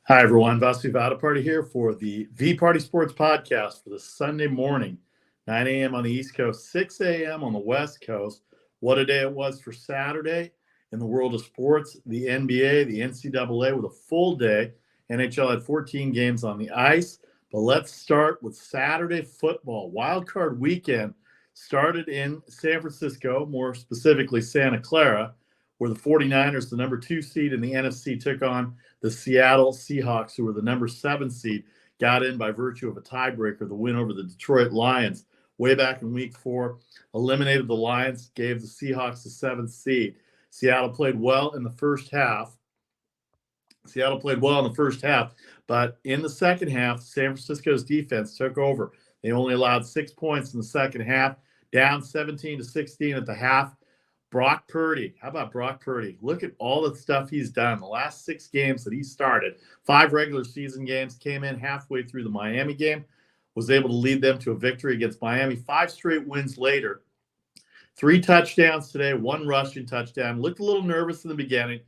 Hi, everyone. Vasu Vaddiparty here for the VPartySports Podcast for the Sunday morning, 9 a.m. on the East Coast, 6 a.m. on the West Coast. What a day it was for Saturday in the world of sports. The NBA, the NCAA with a full day. NHL had 14 games on the ice. But let's start with Saturday football. Wildcard weekend started in San Francisco, more specifically Santa Clara, where the 49ers, the number 2 seed in the NFC, took on the Seattle Seahawks, who were the number 7 seed, got in by virtue of a tiebreaker, the win over the Detroit Lions way back in week 4, eliminated the Lions, gave the Seahawks the 7th seed. Seattle played well in the first half. But in the second half, San Francisco's defense took over. They only allowed 6 points in the second half, down 17-16 at the half. Brock Purdy. How about Brock Purdy? Look at all the stuff he's done. The last 6 games that he started, 5 regular season games, came in halfway through the Miami game, was able to lead them to a victory against Miami. 5 straight wins later. 3 touchdowns today, 1 rushing touchdown. Looked a little nervous in the beginning.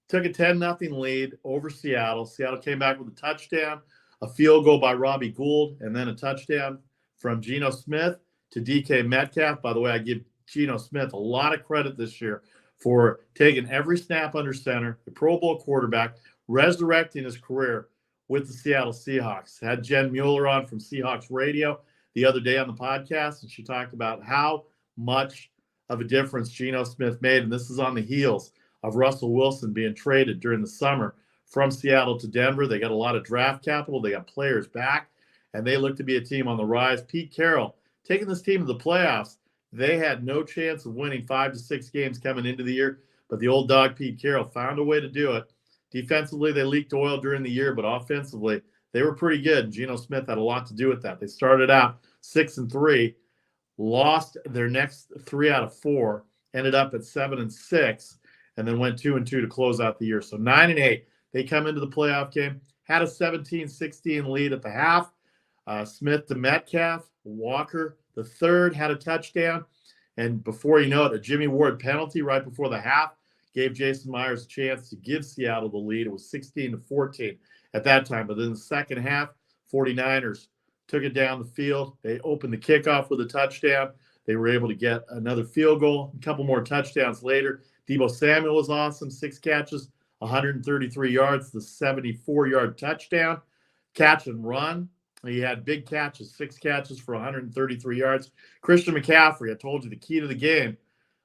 Took a 10-0 lead over Seattle. Seattle came back with a touchdown, a field goal by Robbie Gould, and then a touchdown from Geno Smith to DK Metcalf. By the way, I give Geno Smith a lot of credit this year for taking every snap under center, the Pro Bowl quarterback, resurrecting his career with the Seattle Seahawks. Had Jen Mueller on from Seahawks Radio the other day on the podcast, and she talked about how much of a difference Geno Smith made, and this is on the heels of Russell Wilson being traded during the summer from Seattle to Denver. They got a lot of draft capital. They got players back, and they look to be a team on the rise. Pete Carroll taking this team to the playoffs. They had no chance of winning 5 to 6 games coming into the year, but the old dog Pete Carroll found a way to do it. Defensively, they leaked oil during the year, but offensively, they were pretty good. Geno Smith had a lot to do with that. They started out 6-3, lost their next 3 out of 4, ended up at 7-6, and then went 2-2 to close out the year. So 9-8, they come into the playoff game, had a 17-16 lead at the half. Smith to Metcalf, Walker the third had a touchdown, and before you know it, a Jimmy Ward penalty right before the half gave Jason Myers a chance to give Seattle the lead. It was 16-14 at that time, but then the second half, 49ers took it down the field. They opened the kickoff with a touchdown. They were able to get another field goal, a couple more touchdowns later. Deebo Samuel was awesome, 6 catches, 133 yards, the 74-yard touchdown. Catch and run. He had big catches, 6 catches for 133 yards. Christian McCaffrey, I told you the key to the game,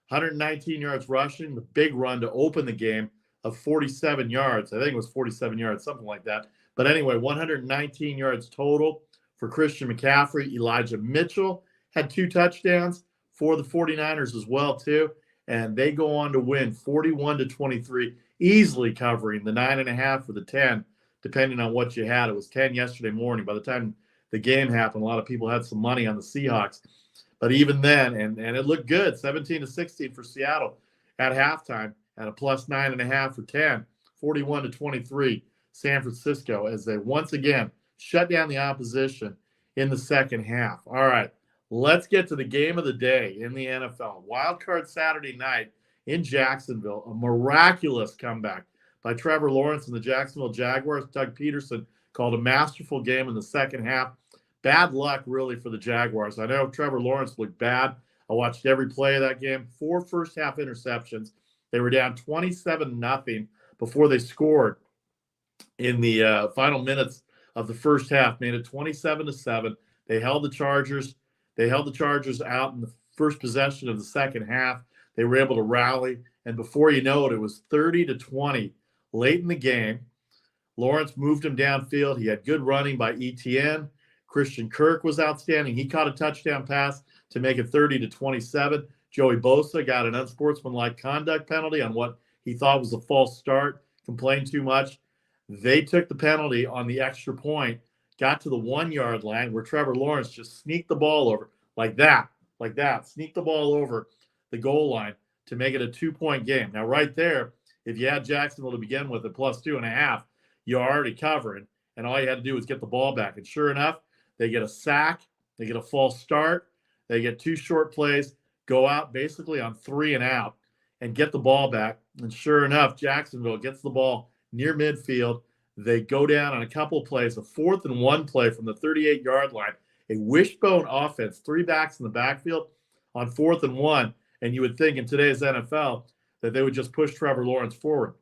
119 yards rushing, the big run to open the game of 47 yards. I think it was 47 yards, something like that. But anyway, 119 yards total for Christian McCaffrey. Elijah Mitchell had 2 touchdowns for the 49ers as well, too. And they go on to win 41-23, easily covering the 9.5 or the 10. Depending on what you had. It was 10 yesterday morning. By the time the game happened, a lot of people had some money on the Seahawks. But even then, and it looked good, 17-16 for Seattle at halftime, at a plus 9.5 for 10, 41-23 San Francisco, as they once again shut down the opposition in the second half. All right, let's get to the game of the day in the NFL. Wildcard Saturday night in Jacksonville, a miraculous comeback by Trevor Lawrence and the Jacksonville Jaguars. Doug Peterson called a masterful game in the second half. Bad luck, really, for the Jaguars. I know Trevor Lawrence looked bad. I watched every play of that game. 4 first-half interceptions. They were down 27-0 before they scored in the final minutes of the first half. Made it 27-7. They held the Chargers. They held the Chargers out in the first possession of the second half. They were able to rally, and before you know it, it was 30-20. Late in the game, Lawrence moved him downfield. He had good running by ETN. Christian Kirk was outstanding. He caught a touchdown pass to make it 30-27. Joey Bosa got an unsportsmanlike conduct penalty on what he thought was a false start, complained too much. They took the penalty on the extra point, got to the 1-yard line where Trevor Lawrence just sneaked the ball over like that, sneaked the ball over the goal line to make it a 2-point game. Now, right there, if you had Jacksonville to begin with at plus 2.5, you're already covering, and all you had to do was get the ball back. And sure enough, they get a sack, they get a false start, they get 2 short plays, go out basically on 3 and out, and get the ball back. And sure enough, Jacksonville gets the ball near midfield. They go down on a couple plays, a 4th-and-1 play from the 38-yard line, a wishbone offense, 3 backs in the backfield on 4th-and-1. And you would think in today's NFL that they would just push Trevor Lawrence forward.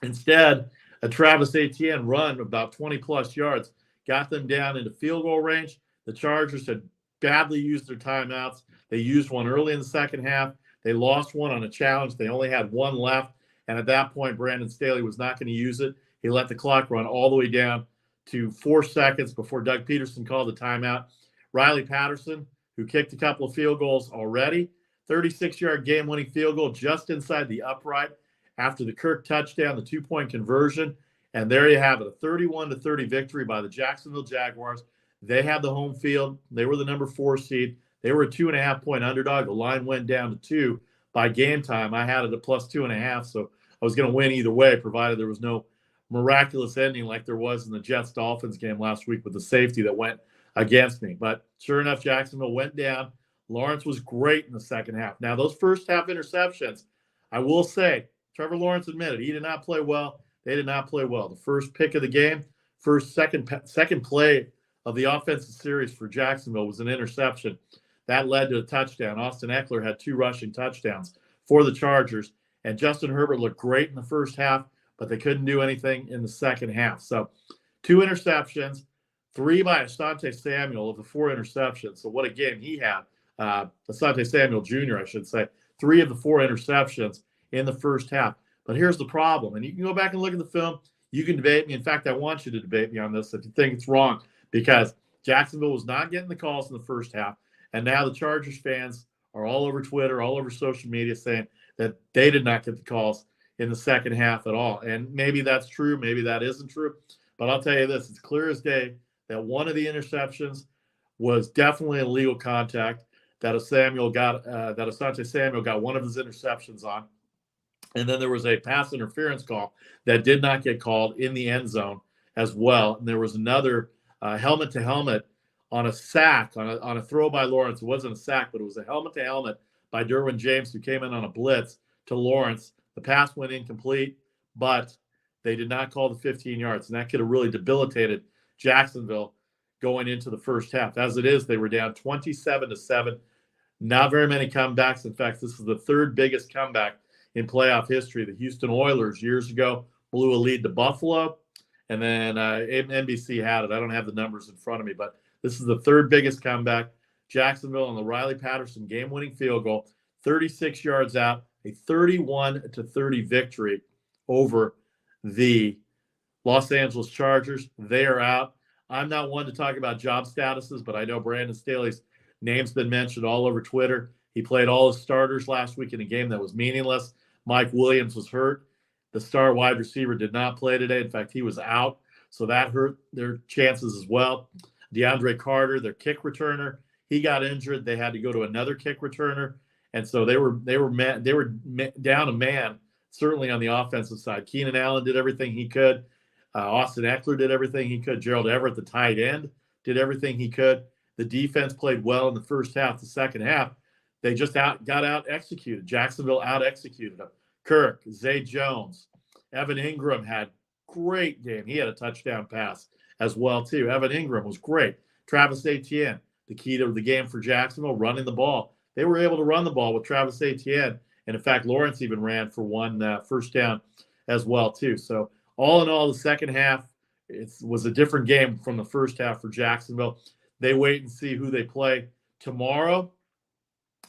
Instead, a Travis Etienne run about 20-plus yards got them down into field goal range. The Chargers had badly used their timeouts. They used one early in the second half. They lost one on a challenge. They only had one left. And at that point, Brandon Staley was not going to use it. He let the clock run all the way down to 4 seconds before Doug Peterson called the timeout. Riley Patterson, who kicked a couple of field goals already, 36-yard game-winning field goal just inside the upright after the Kirk touchdown, the 2-point conversion. And there you have it, a 31-30 victory by the Jacksonville Jaguars. They had the home field. They were the number 4 seed. They were a 2.5-point underdog. The line went down to 2 by game time. I had it at plus 2.5, so I was going to win either way, provided there was no miraculous ending like there was in the Jets-Dolphins game last week with the safety that went against me. But sure enough, Jacksonville went down. Lawrence was great in the second half. Now, those first half interceptions, I will say, Trevor Lawrence admitted he did not play well. They did not play well. The first pick of the game, second play of the offensive series for Jacksonville was an interception. That led to a touchdown. Austin Eckler had 2 rushing touchdowns for the Chargers. And Justin Herbert looked great in the first half, but they couldn't do anything in the second half. So 2 interceptions, 3 by Asante Samuel of the 4 interceptions. So what a game he had. Asante Samuel Jr., I should say. 3 of the 4 interceptions in the first half. But here's the problem. And you can go back and look at the film. You can debate me. In fact, I want you to debate me on this if you think it's wrong, because Jacksonville was not getting the calls in the first half. And now the Chargers fans are all over Twitter, all over social media saying that they did not get the calls in the second half at all. And maybe that's true. Maybe that isn't true. But I'll tell you this, it's clear as day that one of the interceptions was definitely illegal contact that Asante Samuel got one of his interceptions on. And then there was a pass interference call that did not get called in the end zone as well. And there was another helmet-to-helmet on a sack, on a throw by Lawrence. It wasn't a sack, but it was a helmet-to-helmet by Derwin James, who came in on a blitz to Lawrence. The pass went incomplete, but they did not call the 15 yards. And that could have really debilitated Jacksonville going into the first half. As it is, they were down 27-7. Not very many comebacks. In fact, this is the 3rd biggest comeback in playoff history. The Houston Oilers years ago blew a lead to Buffalo, and then NBC had it. I don't have the numbers in front of me, but this is the 3rd biggest comeback. Jacksonville on the Riley Patterson game-winning field goal, 36 yards out, a 31-30 victory over the Los Angeles Chargers. They are out. I'm not one to talk about job statuses, but I know Brandon Staley's name's been mentioned all over Twitter. He played all his starters last week in a game that was meaningless. Mike Williams was hurt. The star wide receiver did not play today. In fact, he was out, so that hurt their chances as well. DeAndre Carter, their kick returner, he got injured. They had to go to another kick returner, and so they were down a man, certainly on the offensive side. Keenan Allen did everything he could. Austin Eckler did everything he could. Gerald Everett, the tight end, did everything he could. The defense played well in the first half. The second half, they just got out-executed. Jacksonville out-executed them. Kirk, Zay Jones, Evan Ingram had great game. He had a touchdown pass as well, too. Evan Ingram was great. Travis Etienne, the key to the game for Jacksonville, running the ball. They were able to run the ball with Travis Etienne. And, in fact, Lawrence even ran for one first down as well, too. So, all in all, the second half, it was a different game from the first half for Jacksonville. They wait and see who they play tomorrow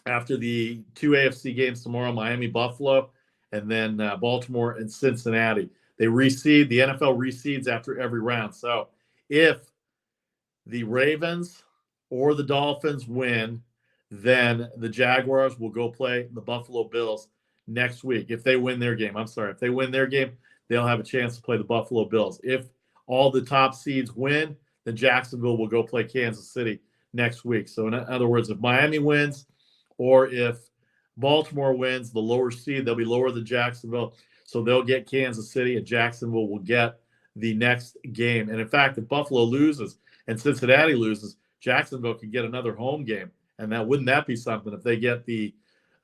after the 2 AFC games tomorrow, Miami, Buffalo, and then Baltimore and Cincinnati. They reseed. The NFL reseeds after every round. So if the Ravens or the Dolphins win, then the Jaguars will go play the Buffalo Bills next week. If they win their game, if they win their game, they'll have a chance to play the Buffalo Bills. If all the top seeds win, then Jacksonville will go play Kansas City next week. So in other words, if Miami wins or if Baltimore wins, the lower seed, they'll be lower than Jacksonville. So they'll get Kansas City, and Jacksonville will get the next game. And in fact, if Buffalo loses and Cincinnati loses, Jacksonville could get another home game. And wouldn't that be something if they get they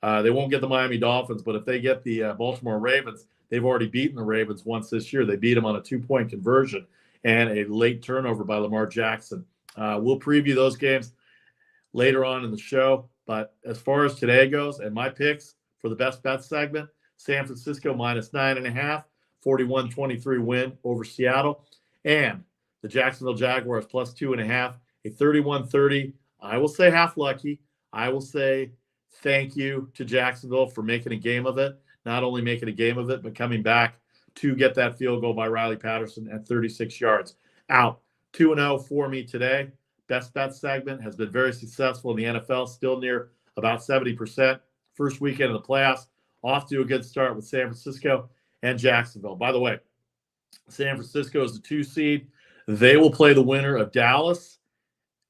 won't get the Miami Dolphins, but if they get the Baltimore Ravens, they've already beaten the Ravens once this year. They beat them on a 2-point conversion and a late turnover by Lamar Jackson. We'll preview those games later on in the show. But as far as today goes, and my picks for the best bet segment, San Francisco minus 9.5, 41-23 win over Seattle. And the Jacksonville Jaguars plus 2.5, a 31-30. I will say half lucky. I will say thank you to Jacksonville for making a game of it. Not only making a game of it, but coming back to get that field goal by Riley Patterson at 36 yards. Out 2-0 for me today. Best bet segment has been very successful in the NFL, still near about 70%. First weekend of the playoffs, off to a good start with San Francisco and Jacksonville. By the way, San Francisco is the 2 seed. They will play the winner of Dallas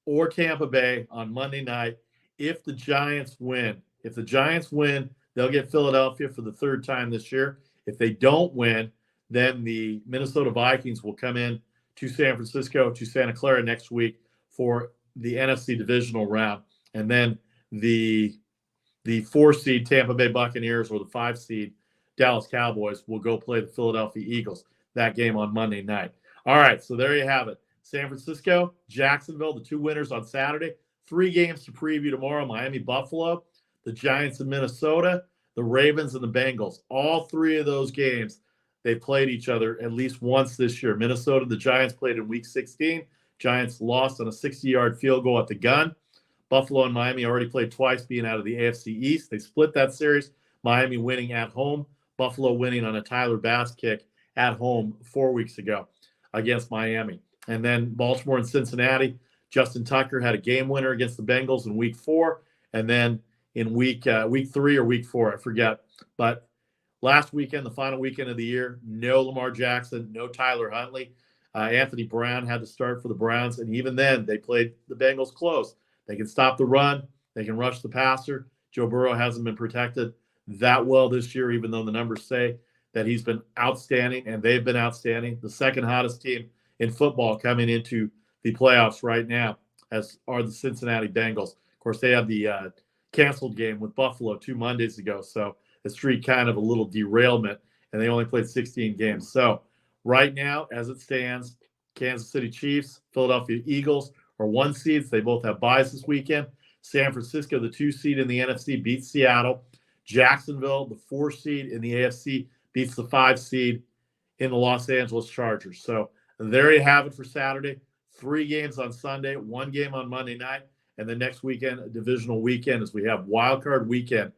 or Tampa Bay on Monday night if the Giants win. If the Giants win, they'll get Philadelphia for the 3rd time this year. If they don't win, then the Minnesota Vikings will come in to San Francisco, to Santa Clara next week for the NFC divisional round. And then the 4 seed Tampa Bay Buccaneers or the 5 seed Dallas Cowboys will go play the Philadelphia Eagles. That game on Monday night. All right, so there you have it. San Francisco, Jacksonville, the 2 winners on Saturday. 3 games to preview tomorrow. Miami, Buffalo, the Giants in Minnesota, the Ravens and the Bengals. All 3 of those games, they played each other at least once this year. Minnesota, the Giants played in Week 16. Giants lost on a 60-yard field goal at the gun. Buffalo and Miami already played twice, being out of the AFC East. They split that series, Miami winning at home, Buffalo winning on a Tyler Bass kick at home 4 weeks ago against Miami. And then Baltimore and Cincinnati, Justin Tucker had a game winner against the Bengals in Week 4. And then in week 3 or Week 4, I forget. But last weekend, the final weekend of the year, no Lamar Jackson, no Tyler Huntley. Anthony Brown had to start for the Browns, and even then, they played the Bengals close. They can stop the run. They can rush the passer. Joe Burrow hasn't been protected that well this year, even though the numbers say that he's been outstanding, and they've been outstanding. The second hottest team in football coming into the playoffs right now, as are the Cincinnati Bengals. Of course, they had the canceled game with Buffalo 2 Mondays ago, so the streak kind of a little derailment, and they only played 16 games. So right now, as it stands, Kansas City Chiefs, Philadelphia Eagles are 1 seeds. They both have byes this weekend. San Francisco, the 2 seed in the NFC, beats Seattle. Jacksonville, the 4 seed in the AFC, beats the 5 seed in the Los Angeles Chargers. So there you have it for Saturday. 3 games on Sunday, 1 game on Monday night, and the next weekend, a divisional weekend, as we have Wildcard weekend.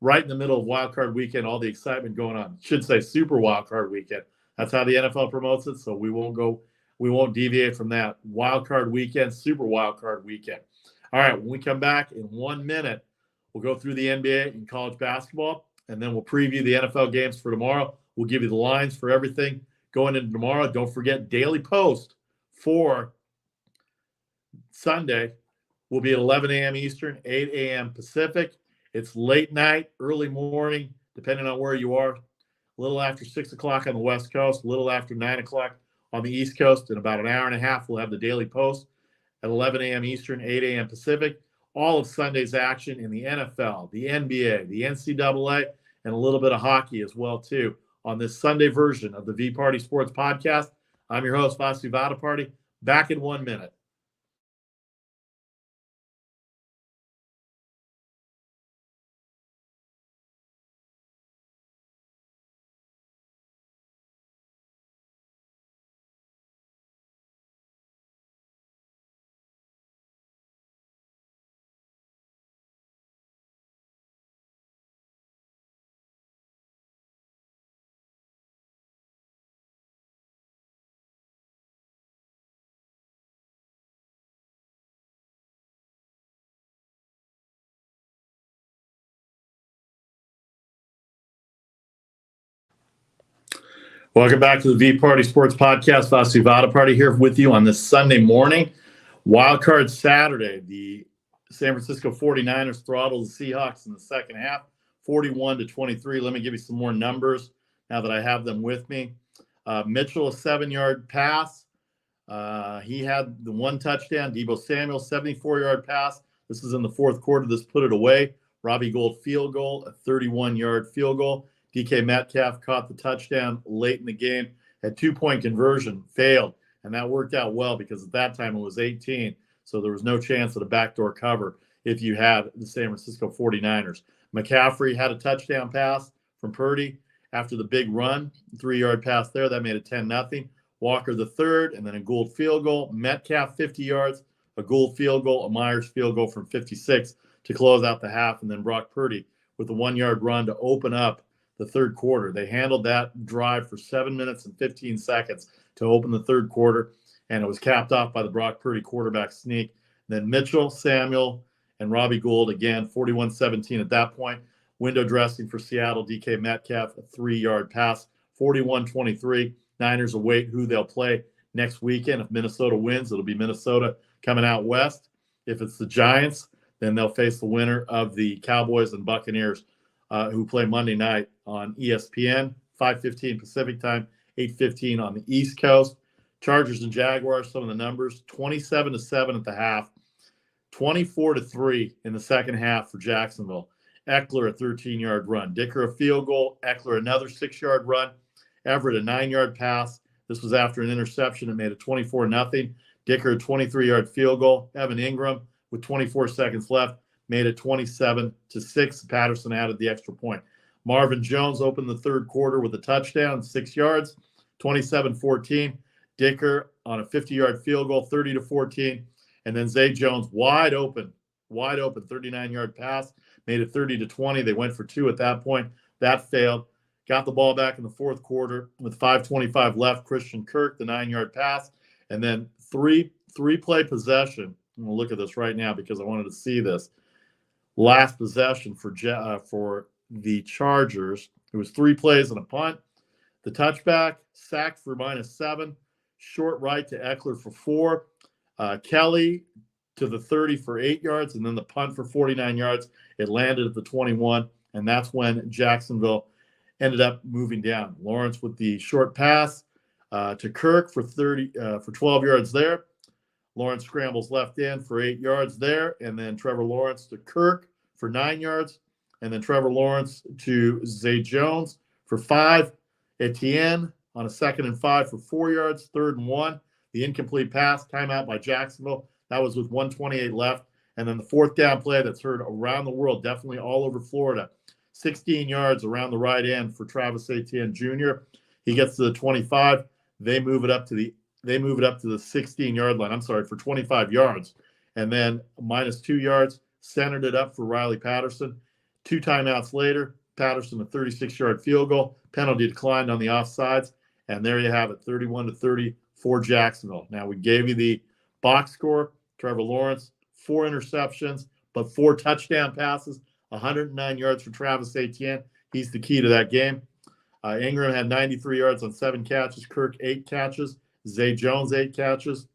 Right in the middle of Wildcard weekend, all the excitement going on. Should say Super Wildcard weekend. That's how the NFL promotes it, so we won't deviate from that. Wildcard weekend, Super Wildcard weekend. All right, when we come back in 1 minute, we'll go through the NBA and college basketball, and then we'll preview the NFL games for tomorrow. We'll give you the lines for everything going into tomorrow. Don't forget, Daily Post for Sunday will be at 11 a.m. Eastern, 8 a.m. Pacific. It's late night, early morning, depending on where you are. A little after 6 o'clock on the West Coast, a little after 9 o'clock on the East Coast. In about an hour and a half, we'll have the Daily Post at 11 a.m. Eastern, 8 a.m. Pacific. All of Sunday's action in the NFL, the NBA, the NCAA, and a little bit of hockey as well, too, on this Sunday version of the VPartySports Podcast. I'm your host, Vasu Vaddiparty. Back in 1 minute. Welcome back to the VPartySports Podcast. Vasu Vaddiparty here with you on this Sunday morning. Wildcard Saturday, the San Francisco 49ers throttle the Seahawks in the second half, 41-23. Let me give you some more numbers now that I have them with me. Mitchell, a 7-yard pass. He had the 1 touchdown. Deebo Samuel, 74-yard pass. This is in the fourth quarter. This put it away. Robbie Gould field goal, a 31-yard field goal. DK Metcalf caught the touchdown late in the game, had 2-point conversion, failed, and that worked out well because at that time it was 18, so there was no chance of a backdoor cover if you had the San Francisco 49ers. McCaffrey had a touchdown pass from Purdy after the big run, 3-yard pass there. That made it 10-0. Walker the third, and then a Gould field goal. Metcalf 50 yards, a Gould field goal, a Myers field goal from 56 to close out the half, and then Brock Purdy with a 1-yard run to open up the third quarter. They handled that drive for 7 minutes and 15 seconds to open the third quarter, and it was capped off by the Brock Purdy quarterback sneak. Then Mitchell, Samuel, and Robbie Gould again, 41-17 at that point. Window dressing for Seattle, DK Metcalf, a 3-yard pass, 41-23. Niners await who they'll play next weekend. If Minnesota wins, it'll be Minnesota coming out west. If it's the Giants, then they'll face the winner of the Cowboys and Buccaneers, who play Monday night on ESPN, 5:15 Pacific time, 8:15 on the East Coast. Chargers and Jaguars, some of the numbers, 27-7 at the half, 24-3 in the second half for Jacksonville. Eckler a 13-yard run. Dicker a field goal. Eckler another 6-yard run. Everett a 9-yard pass. This was after an interception that made it 24-0. Dicker a 23-yard field goal. Evan Ingram with 24 seconds left made it 27-6. Patterson added the extra point. Marvin Jones opened the third quarter with a touchdown, 6 yards, 27-14. Dicker on a 50-yard field goal, 30-14. And then Zay Jones wide open, 39-yard pass, made it 30-20. They went for 2 at that point. That failed. Got the ball back in the fourth quarter with 5:25 left. Christian Kirk, the 9-yard pass. And then three-play possession. I'm going to look at this right now because I wanted to see this. Last possession for the Chargers. It was 3 plays and a punt. The touchback, sacked for -7. Short right to Eckler for 4. Kelly to the 30 for 8 yards, and then the punt for 49 yards. It landed at the 21, and that's when Jacksonville ended up moving down. Lawrence with the short pass to Kirk for 12 yards there. Lawrence scrambles left in for 8 yards there, and then Trevor Lawrence to Kirk for 9 yards, and then Trevor Lawrence to Zay Jones for 5. Etienne on a 2nd and 5 for 4 yards, 3rd and 1. The incomplete pass, timeout by Jacksonville. That was with 1:28 left. And then the 4th down play that's heard around the world, definitely all over Florida. 16 yards around the right end for Travis Etienne Jr. He gets to the 25. They move it up to the 16-yard line. I'm sorry, for 25 yards. And then -2 yards, centered it up for Riley Patterson. 2 timeouts later, Patterson a 36-yard field goal. Penalty declined on the offsides. And there you have it, 31-30 for Jacksonville. Now, we gave you the box score. Trevor Lawrence, 4 interceptions, but 4 touchdown passes, 109 yards for Travis Etienne. He's the key to that game. Ingram had 93 yards on 7 catches. Kirk, 8 catches. Zay Jones, 8 catches.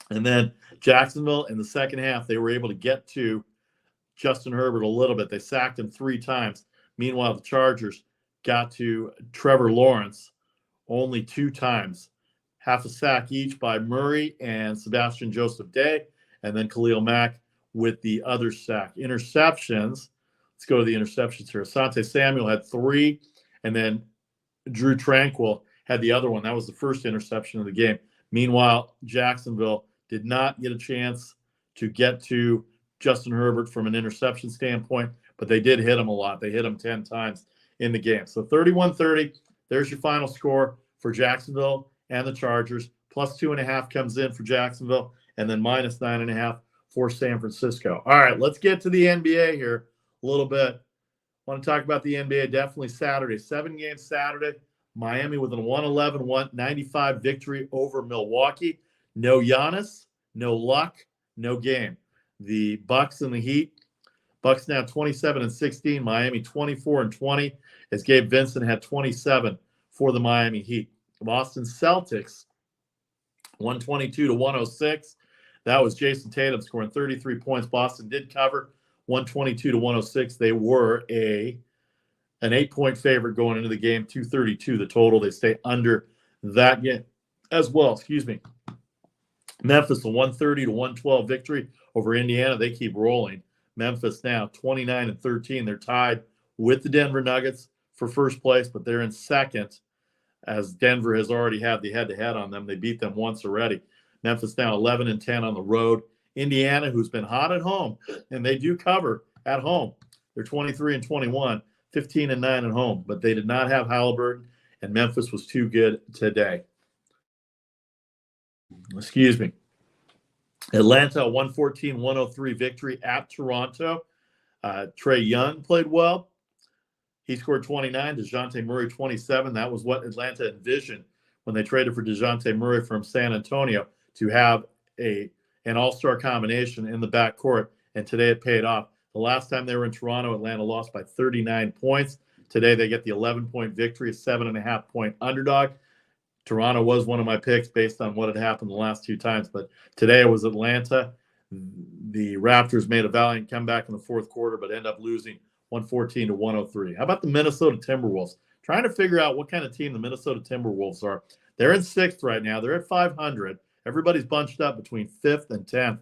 And then Jacksonville, in the second half, they were able to get to Justin Herbert a little bit. They sacked him 3 times. Meanwhile, the Chargers got to Trevor Lawrence only 2 times. Half a sack each by Murray and Sebastian Joseph Day, and then Khalil Mack with the other sack. Interceptions. Let's go to the interceptions here. Asante Samuel had 3, and then Drew Tranquill had the other one. That was the first interception of the game. Meanwhile, Jacksonville did not get a chance to get to Justin Herbert from an interception standpoint, but they did hit him a lot. They hit him 10 times in the game. So 31-30, there's your final score for Jacksonville and the Chargers. Plus 2.5 comes in for Jacksonville, and then -9.5 for San Francisco. All right, let's get to the NBA here a little bit. I want to talk about the NBA definitely Saturday. 7-game Saturday. Miami with a 111-195 victory over Milwaukee. No Giannis, no luck, no game. The Bucks and the Heat. Bucks now 27-16. Miami 24-20. As Gabe Vincent had 27 for the Miami Heat. Boston Celtics 122-106. That was Jason Tatum scoring 33 points. Boston did cover 122-106. They were an 8-point favorite going into the game, 232 the total. They stay under that game as well. Memphis a 130-112 victory over Indiana. They keep rolling. Memphis now 29-13. They're tied with the Denver Nuggets for first place, but they're in second as Denver has already had the head-to-head on them. They beat them once already. Memphis now 11-10 on the road. Indiana, who's been hot at home, and they do cover at home. They're 23-21, 15-9 at home, but they did not have Halliburton, and Memphis was too good today. Excuse me. Atlanta, 114-103 victory at Toronto. Trae Young played well. He scored 29, DeJounte Murray 27. That was what Atlanta envisioned when they traded for DeJounte Murray from San Antonio, to have an all-star combination in the backcourt, and today it paid off. The last time they were in Toronto, Atlanta lost by 39 points. Today they get the 11-point victory, a 7.5-point underdog. Toronto was one of my picks based on what had happened the last two times, but today it was Atlanta. The Raptors made a valiant comeback in the fourth quarter, but end up losing 114-103. How about the Minnesota Timberwolves? Trying to figure out what kind of team the Minnesota Timberwolves are. They're in sixth right now. They're at 500. Everybody's bunched up between 5th and 10th.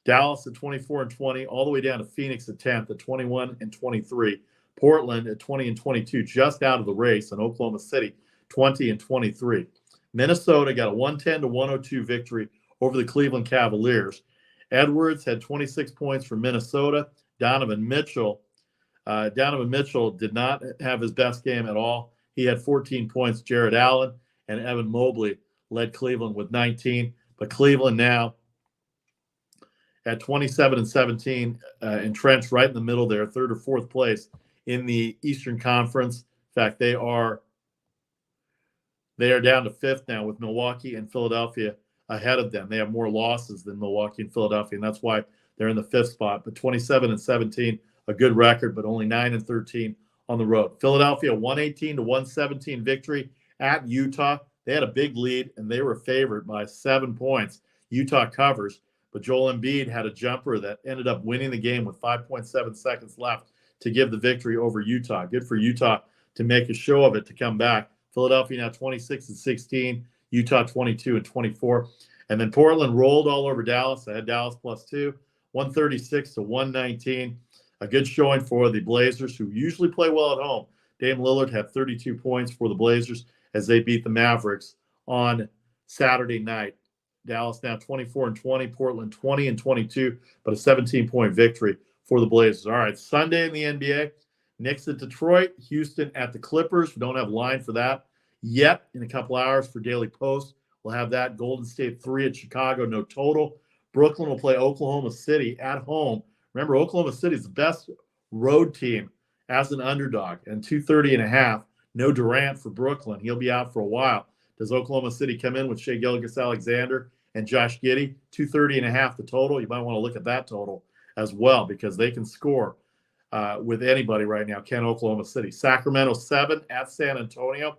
Dallas at 24-20, all the way down to Phoenix at 10th at 21-23. Portland at 20-22, just out of the race, and Oklahoma City 20-23. Minnesota got a 110-102 victory over the Cleveland Cavaliers. Edwards had 26 points for Minnesota. Donovan Mitchell did not have his best game at all. He had 14 points. Jared Allen and Evan Mobley led Cleveland with 19. But Cleveland now at 27-17, entrenched right in the middle there, third or fourth place in the Eastern Conference. In fact, they are down to fifth now, with Milwaukee and Philadelphia ahead of them. They have more losses than Milwaukee and Philadelphia, and that's why they're in the fifth spot. But 27-17, a good record, but only 9-13 on the road. Philadelphia, 118-117 victory at Utah. They had a big lead, and they were favored by 7 points. Utah covers, but Joel Embiid had a jumper that ended up winning the game with 5.7 seconds left to give the victory over Utah. Good for Utah to make a show of it to come back. Philadelphia now 26-16, Utah 22-24. And then Portland rolled all over Dallas. I had Dallas +2, 136-119. A good showing for the Blazers, who usually play well at home. Dame Lillard had 32 points for the Blazers as they beat the Mavericks on Saturday night. Dallas now 24-20, Portland 20-22, but a 17-point victory for the Blazers. All right, Sunday in the NBA, Knicks at Detroit, Houston at the Clippers. We don't have a line for that yet. In a couple hours for Daily Post, we'll have that. Golden State 3 at Chicago, no total. Brooklyn will play Oklahoma City at home. Remember, Oklahoma City is the best road team as an underdog, and 230.5. No Durant for Brooklyn. He'll be out for a while. Does Oklahoma City come in with Shai Gilgeous-Alexander and Josh Giddey? 230.5 the total. You might want to look at that total as well, because they can score with anybody right now. Can Oklahoma City. Sacramento 7 at San Antonio.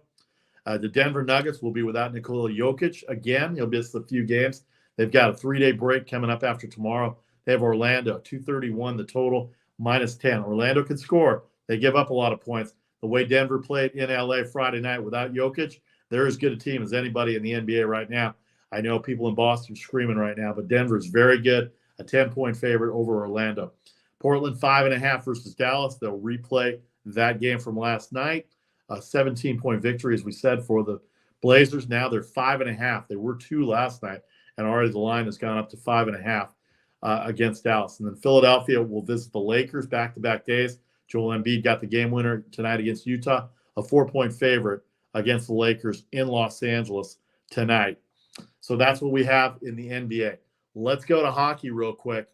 The Denver Nuggets will be without Nikola Jokic again. He'll miss a few games. They've got a 3-day break coming up after tomorrow. They have Orlando, 231 the total, -10. Orlando can score. They give up a lot of points. The way Denver played in LA Friday night without Jokic, they're as good a team as anybody in the NBA right now. I know people in Boston screaming right now, but Denver's very good, a 10-point favorite over Orlando. Portland 5.5 versus Dallas. They'll replay that game from last night. A 17-point victory, as we said, for the Blazers. Now they're 5.5. They were 2 last night, and already the line has gone up to 5.5 against Dallas. And then Philadelphia will visit the Lakers back-to-back days. Joel Embiid got the game winner tonight against Utah, a 4-point favorite against the Lakers in Los Angeles tonight. So that's what we have in the NBA. Let's go to hockey real quick.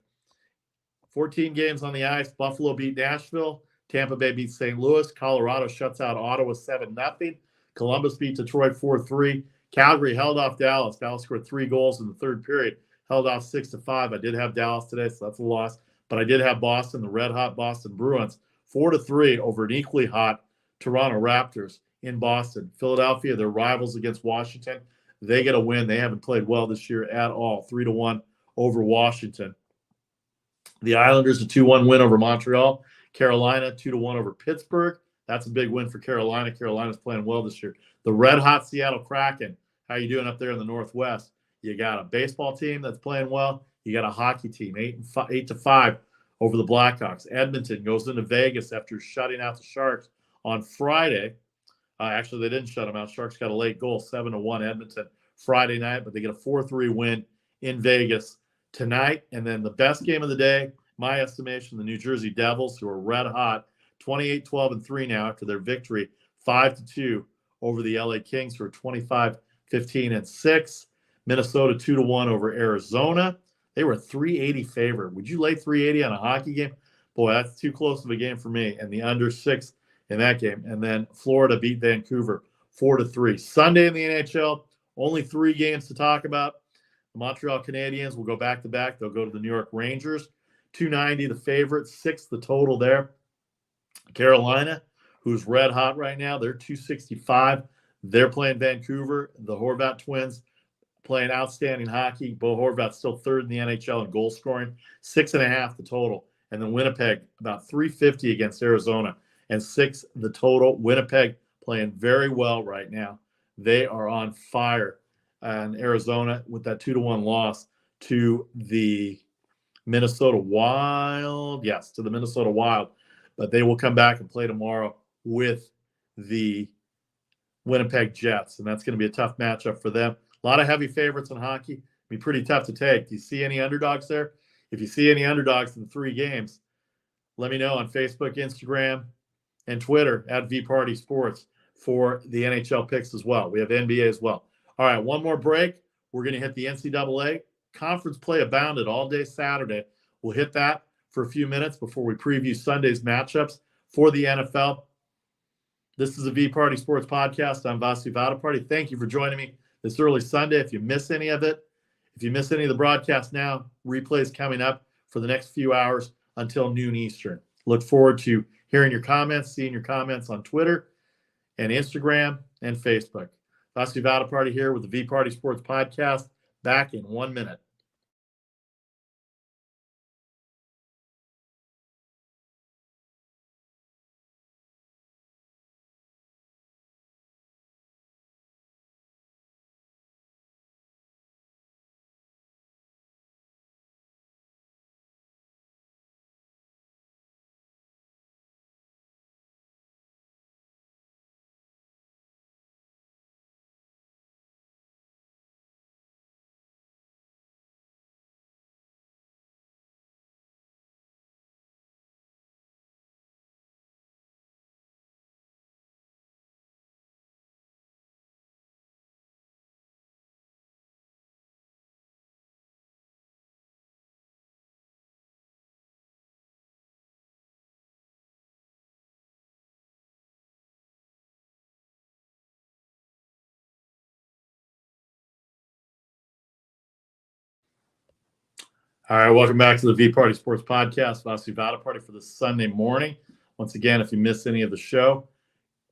14 games on the ice. Buffalo beat Nashville. Tampa Bay beat St. Louis. Colorado shuts out Ottawa 7-0. Columbus beat Detroit 4-3. Calgary held off Dallas. Dallas scored 3 goals in the third period. Held off 6-5. I did have Dallas today, so that's a loss. But I did have Boston, the red-hot Boston Bruins, 4-3 over an equally hot Toronto Raptors in Boston. Philadelphia, their rivals against Washington, they get a win. They haven't played well this year at all. 3-1 over Washington. The Islanders, a 2-1 win over Montreal. Carolina, 2-1 over Pittsburgh. That's a big win for Carolina. Carolina's playing well this year. The red-hot Seattle Kraken, how you doing up there in the Northwest? You got a baseball team that's playing well. You got a hockey team, 8-5 over the Blackhawks. Edmonton goes into Vegas after shutting out the Sharks On Friday, actually, they didn't shut them out. Sharks got a late goal, 7-1 Edmonton Friday night, but they get a 4-3 win in Vegas tonight. And then the best game of the day, my estimation, the New Jersey Devils, who are red hot, 28-12-3 now after their victory, 5-2 over the LA Kings, who are 25-15-6. Minnesota 2-1 over Arizona. They were 380 favorite. Would you lay 380 on a hockey game? Boy, that's too close of a game for me. And the under 6 in that game. And then Florida beat Vancouver 4-3. Sunday in the NHL, only 3 games to talk about. The Montreal Canadiens will go back-to-back. They'll go to the New York Rangers. 290 the favorite, 6 the total there. Carolina, who's red hot right now, they're 265. They're playing Vancouver. The Horvat twins playing outstanding hockey. Bo Horvat's still third in the NHL in goal scoring, 6.5 the total. And then Winnipeg, about 350 against Arizona, and 6 the total. Winnipeg playing very well right now. They are on fire. And Arizona with that 2-1 loss to the Minnesota Wild. Yes, to the Minnesota Wild. But they will come back and play tomorrow with the Winnipeg Jets. And that's going to be a tough matchup for them. A lot of heavy favorites in hockey. It'll be pretty tough to take. Do you see any underdogs there? If you see any underdogs in the 3 games, let me know on Facebook, Instagram, and Twitter at VPartySports for the NHL picks as well. We have NBA as well. All right, one more break. We're going to hit the NCAA. Conference play abounded all day Saturday. We'll hit that for a few minutes before we preview Sunday's matchups for the NFL. This is a VPartySports Podcast. I'm Vasu Vaddiparty. Thank you for joining me this early Sunday. If you miss any of it, if you miss any of the broadcast now, replays coming up for the next few hours until noon Eastern. Look forward to hearing your comments, seeing your comments on Twitter and Instagram and Facebook. Vasu Vaddiparty here with the VPartySports Podcast. Back in 1 minute. All right, welcome back to the VPartySports Podcast. Vasu Vaddiparty for this Sunday morning. Once again, if you missed any of the show,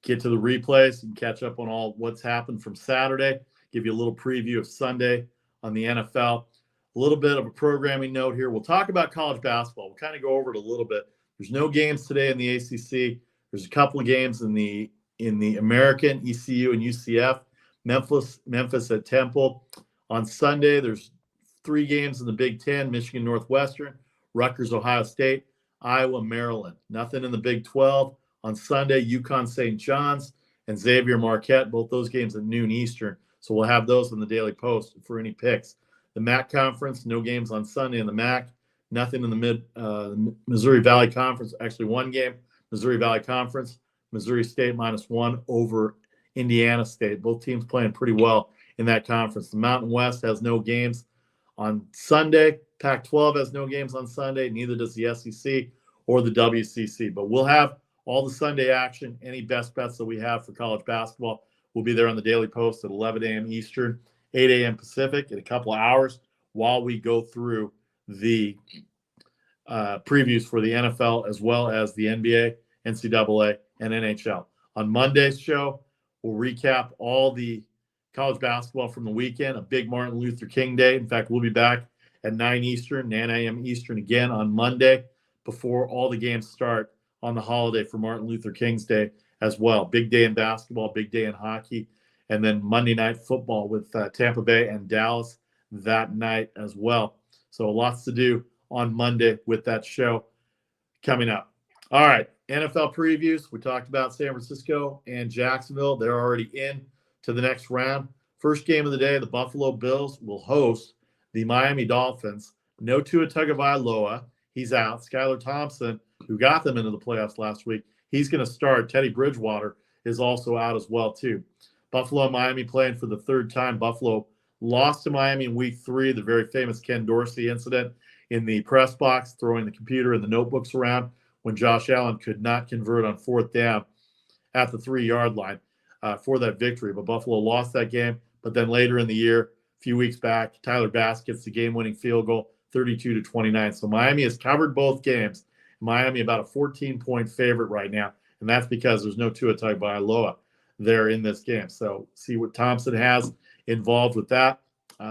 get to the replays and catch up on all what's happened from Saturday. Give you a little preview of Sunday on the NFL. A little bit of a programming note here. We'll talk about college basketball. We'll kind of go over it a little bit. There's no games today in the ACC. There's a couple of games in the American, ECU and UCF. Memphis at Temple. On Sunday, there's 3 games in the Big Ten: Michigan Northwestern, Rutgers Ohio State, Iowa Maryland. Nothing in the Big 12. On Sunday, UConn St. John's and Xavier Marquette, both those games at noon Eastern. So we'll have those in the Daily Post for any picks. The MAC Conference, no games on Sunday in the MAC. Nothing in the Missouri Valley Conference. Actually, 1 game, Missouri Valley Conference. Missouri State -1 over Indiana State. Both teams playing pretty well in that conference. The Mountain West has no games on Sunday. Pac-12 has no games on Sunday. Neither does the SEC or the WCC. But we'll have all the Sunday action. Any best bets that we have for college basketball will be there on the Daily Post at 11 a.m. Eastern, 8 a.m. Pacific in a couple of hours while we go through the previews for the NFL as well as the NBA, NCAA, and NHL. On Monday's show, we'll recap all the college basketball from the weekend, a big Martin Luther King Day. In fact, we'll be back at 9 Eastern, 9 a.m. Eastern again on Monday before all the games start on the holiday for Martin Luther King's Day as well. Big day in basketball, big day in hockey, and then Monday Night Football with Tampa Bay and Dallas that night as well. So lots to do on Monday with that show coming up. All right, NFL previews. We talked about San Francisco and Jacksonville. They're already in to the next round. First game of the day, the Buffalo Bills will host the Miami Dolphins. No Tua Tagovailoa. He's out. Skylar Thompson, who got them into the playoffs last week, he's going to start. Teddy Bridgewater is also out as well, too. Buffalo and Miami playing for the third time. Buffalo lost to Miami in week 3, the very famous Ken Dorsey incident in the press box, throwing the computer and the notebooks around when Josh Allen could not convert on 4th down at the 3-yard line for that victory. But Buffalo lost that game. But then later in the year, a few weeks back, Tyler Bass gets the game-winning field goal, 32-29. So Miami has covered both games. Miami about a 14-point favorite right now, and that's because there's no Tua Tagovailoa there in this game. So see what Thompson has involved with that.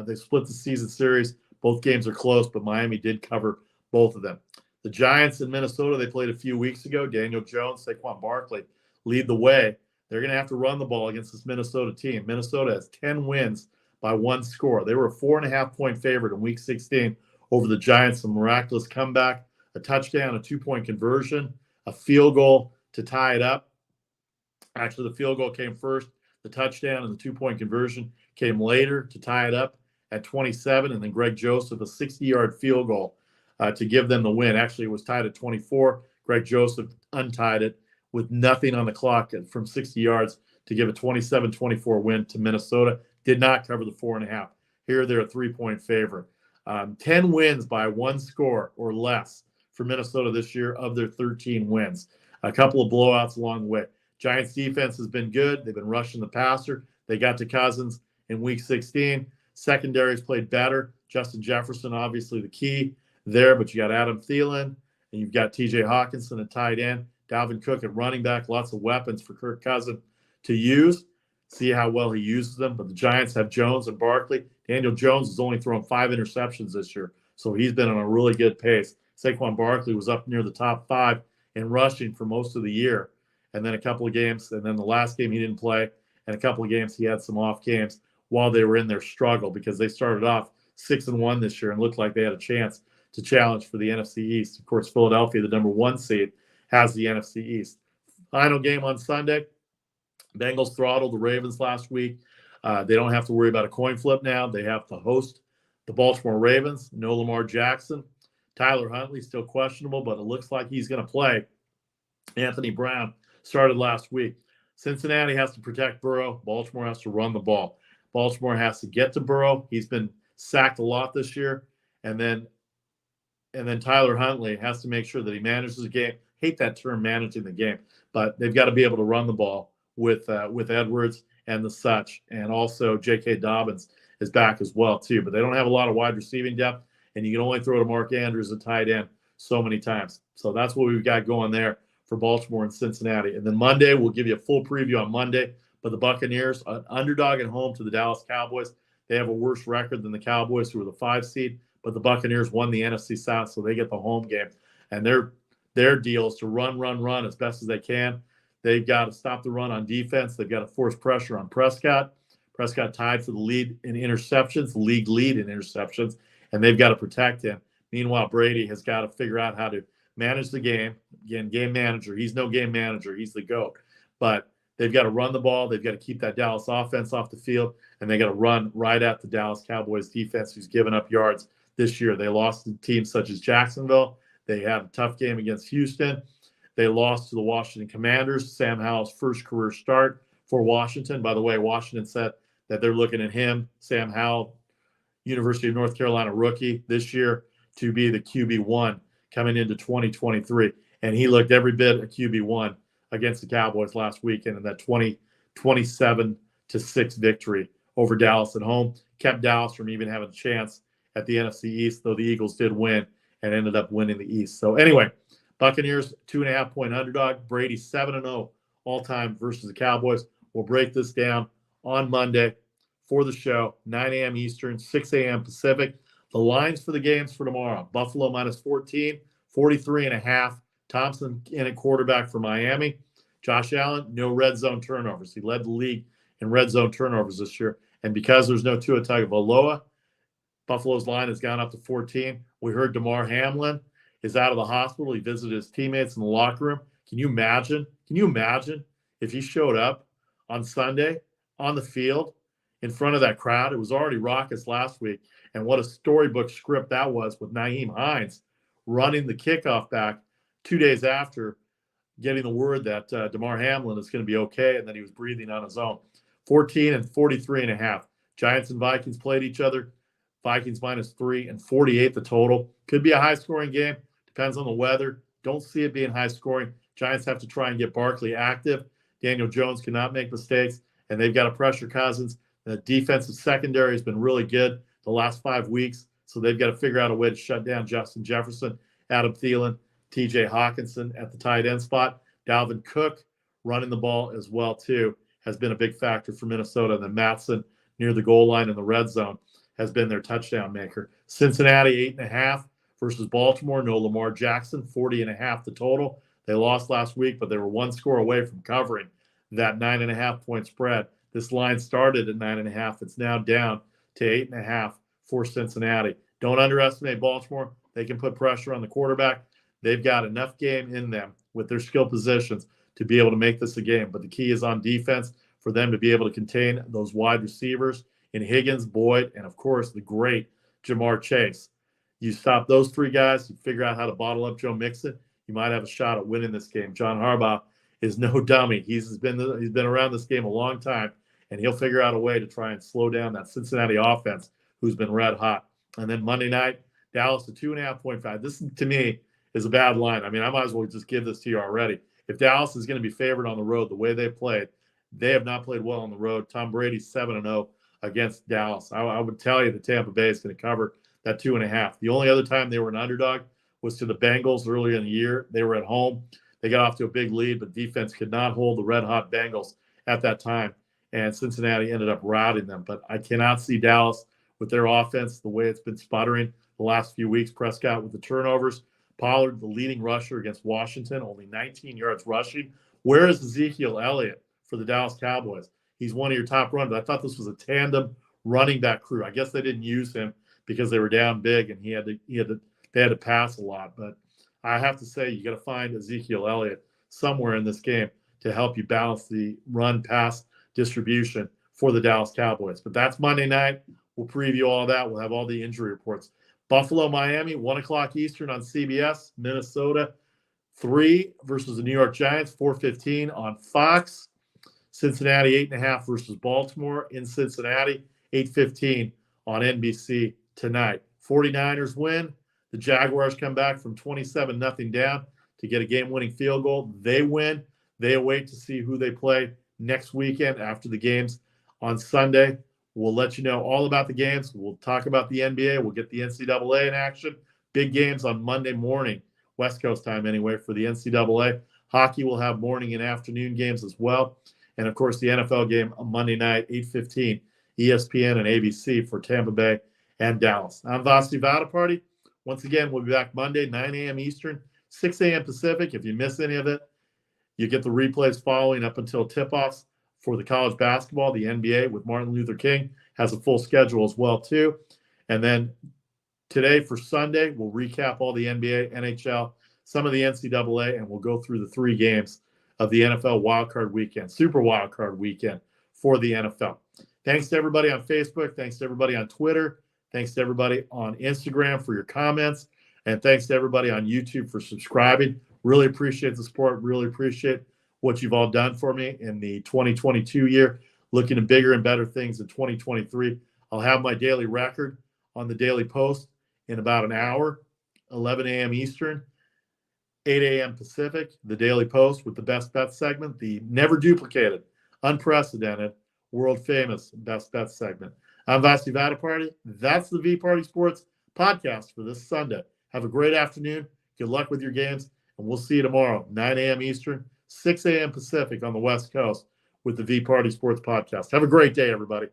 They split the season series. Both games are close, but Miami did cover both of them. The Giants in Minnesota, they played a few weeks ago. Daniel Jones, Saquon Barkley lead the way. They're going to have to run the ball against this Minnesota team. Minnesota has 10 wins by 1 score. They were a 4.5-point favorite in Week 16 over the Giants. A miraculous comeback, a touchdown, a 2-point conversion, a field goal to tie it up. Actually, the field goal came first. The touchdown and the 2-point conversion came later to tie it up at 27. And then Greg Joseph, a 60-yard field goal to give them the win. Actually, it was tied at 24. Greg Joseph untied it with nothing on the clock from 60 yards to give a 27-24 win to Minnesota. Did not cover the 4.5. Here, they're a 3-point favorite. 10 wins by 1 score or less for Minnesota this year of their 13 wins. A couple of blowouts along the way. Giants defense has been good. They've been rushing the passer. They got to Cousins in Week 16. Secondary's played better. Justin Jefferson, obviously the key there, but you got Adam Thielen, and you've got T.J. Hawkinson at tight end, Dalvin Cook at running back, lots of weapons for Kirk Cousins to use. See how well he uses them. But the Giants have Jones and Barkley. Daniel Jones has only thrown 5 interceptions this year, so he's been on a really good pace. Saquon Barkley was up near the top 5 in rushing for most of the year, and then a couple of games, and then the last game he didn't play, and a couple of games he had some off games while they were in their struggle because they started off 6-1 this year and looked like they had a chance to challenge for the NFC East. Of course, Philadelphia, the number 1 seed, has the NFC East. Final game on Sunday. Bengals throttled the Ravens last week. They don't have to worry about a coin flip now. They have to host the Baltimore Ravens. No Lamar Jackson. Tyler Huntley still questionable, but it looks like he's going to play. Anthony Brown started last week. Cincinnati has to protect Burrow. Baltimore has to run the ball. Baltimore has to get to Burrow. He's been sacked a lot this year. And then Tyler Huntley has to make sure that he manages the game. Hate that term, managing the game, but they've got to be able to run the ball with Edwards and the such. And also J.K. Dobbins is back as well, too. But they don't have a lot of wide receiving depth, and you can only throw to Mark Andrews at tight end so many times. So that's what we've got going there for Baltimore and Cincinnati. And then Monday, we'll give you a full preview on Monday. But the Buccaneers, an underdog at home to the Dallas Cowboys. They have a worse record than the Cowboys, who are the 5 seed. But the Buccaneers won the NFC South, so they get the home game. And their deal is to run as best as they can. They've got to stop the run on defense. They've got to force pressure on Prescott. Prescott tied for the lead in interceptions, the league lead in interceptions, and they've got to protect him. Meanwhile, Brady has got to figure out how to manage the game. Again, game manager. He's no game manager. He's the GOAT. But they've got to run the ball. They've got to keep that Dallas offense off the field, and they got to run right at the Dallas Cowboys defense, who's given up yards this year. They lost to teams such as Jacksonville. They had a tough game against Houston. They lost to the Washington Commanders. Sam Howell's first career start for Washington. By the way, Washington said that they're looking at him, Sam Howell, University of North Carolina rookie this year, to be the QB1 coming into 2023. And he looked every bit a QB1 against the Cowboys last weekend in that 27-6 victory over Dallas at home. Kept Dallas from even having a chance at the NFC East, though the Eagles did win and ended up winning the East. So anyway, Buccaneers, 2.5-point underdog. Brady, 7-0 all-time versus the Cowboys. We'll break this down on Monday for the show, 9 a.m. Eastern, 6 a.m. Pacific. The lines for the games for tomorrow: Buffalo -14, 43.5. Thompson in at quarterback for Miami. Josh Allen, no red zone turnovers. He led the league in red zone turnovers this year. And because there's no Tua Tagovailoa, Buffalo's line has gone up to 14. We heard DeMar Hamlin is out of the hospital. He visited his teammates in the locker room. Can you imagine? Can you imagine if he showed up on Sunday on the field in front of that crowd? It was already raucous last week. And what a storybook script that was with Nyheim Hines running the kickoff back 2 days after getting the word that DeMar Hamlin is going to be okay and that he was breathing on his own. 14 and 43.5. Giants and Vikings played each other. Vikings -3 and 48 the total. Could be a high-scoring game. Depends on the weather. Don't see it being high-scoring. Giants have to try and get Barkley active. Daniel Jones cannot make mistakes, and they've got to pressure Cousins. The defensive secondary has been really good the last 5 weeks, so they've got to figure out a way to shut down Justin Jefferson, Adam Thielen, TJ Hawkinson at the tight end spot. Dalvin Cook running the ball as well, too, has been a big factor for Minnesota. And then Matson near the goal line in the red zone has been their touchdown maker. Cincinnati 8.5 versus Baltimore. No Lamar Jackson, 40.5 the total. They lost last week, but they were one score away from covering that 9.5-point spread. This line started at 9.5. It's now down to 8.5 for Cincinnati. Don't underestimate Baltimore. They can put pressure on the quarterback. They've got enough game in them with their skill positions to be able to make this a game. But the key is on defense for them to be able to contain those wide receivers in Higgins, Boyd, and, of course, the great Jamar Chase. You stop those three guys, you figure out how to bottle up Joe Mixon, you might have a shot at winning this game. John Harbaugh is no dummy. He's been around this game a long time, and he'll figure out a way to try and slow down that Cincinnati offense, who's been red hot. And then Monday night, Dallas to 2.5. This, to me, is a bad line. I mean, I might as well just give this to you already. If Dallas is going to be favored on the road the way they played, they have not played well on the road. Tom Brady's 7-0 against Dallas. I would tell you that Tampa Bay is going to cover that 2.5. The only other time they were an underdog was to the Bengals earlier in the year. They were at home. They got off to a big lead, but defense could not hold the red-hot Bengals at that time, and Cincinnati ended up routing them. But I cannot see Dallas with their offense the way it's been sputtering the last few weeks. Prescott with the turnovers. Pollard, the leading rusher against Washington, only 19 yards rushing. Where is Ezekiel Elliott for the Dallas Cowboys? He's one of your top runners. I thought this was a tandem running back crew. I guess they didn't use him because they were down big and they had to pass a lot. But I have to say, you got to find Ezekiel Elliott somewhere in this game to help you balance the run-pass distribution for the Dallas Cowboys. But that's Monday night. We'll preview all that. We'll have all the injury reports. Buffalo, Miami, 1 o'clock Eastern on CBS. Minnesota, 3 versus the New York Giants, 4:15 on Fox. Cincinnati, 8.5 versus Baltimore in Cincinnati, 8:15 on NBC tonight. 49ers win. The Jaguars come back from 27-0 down to get a game-winning field goal. They win. They await to see who they play next weekend after the games on Sunday. We'll let you know all about the games. We'll talk about the NBA. We'll get the NCAA in action. Big games on Monday morning, West Coast time anyway, for the NCAA. Hockey will have morning and afternoon games as well. And, of course, the NFL game on Monday night, 8:15, ESPN and ABC for Tampa Bay and Dallas. I'm Vasu Vaddiparty. Once again, we'll be back Monday, 9 a.m. Eastern, 6 a.m. Pacific. If you miss any of it, you get the replays following up until tip-offs for the college basketball. The NBA with Martin Luther King has a full schedule as well, too. And then today for Sunday, we'll recap all the NBA, NHL, some of the NCAA, and we'll go through the 3 games of the NFL Wildcard Weekend, Super Wildcard Weekend for the NFL. Thanks to everybody on Facebook. Thanks to everybody on Twitter. Thanks to everybody on Instagram for your comments. And thanks to everybody on YouTube for subscribing. Really appreciate the support. Really appreciate what you've all done for me in the 2022 year. Looking at bigger and better things in 2023. I'll have my daily record on the Daily Post in about an hour, 11 a.m. Eastern, 8 a.m. Pacific. The Daily Post with the Best Bets segment, the never duplicated, unprecedented, world-famous Best Bets segment. I'm Vasu Vaddiparty. That's the VPartySports Podcast for this Sunday. Have a great afternoon. Good luck with your games, and we'll see you tomorrow, 9 a.m. Eastern, 6 a.m. Pacific on the West Coast with the VPartySports Podcast. Have a great day, everybody.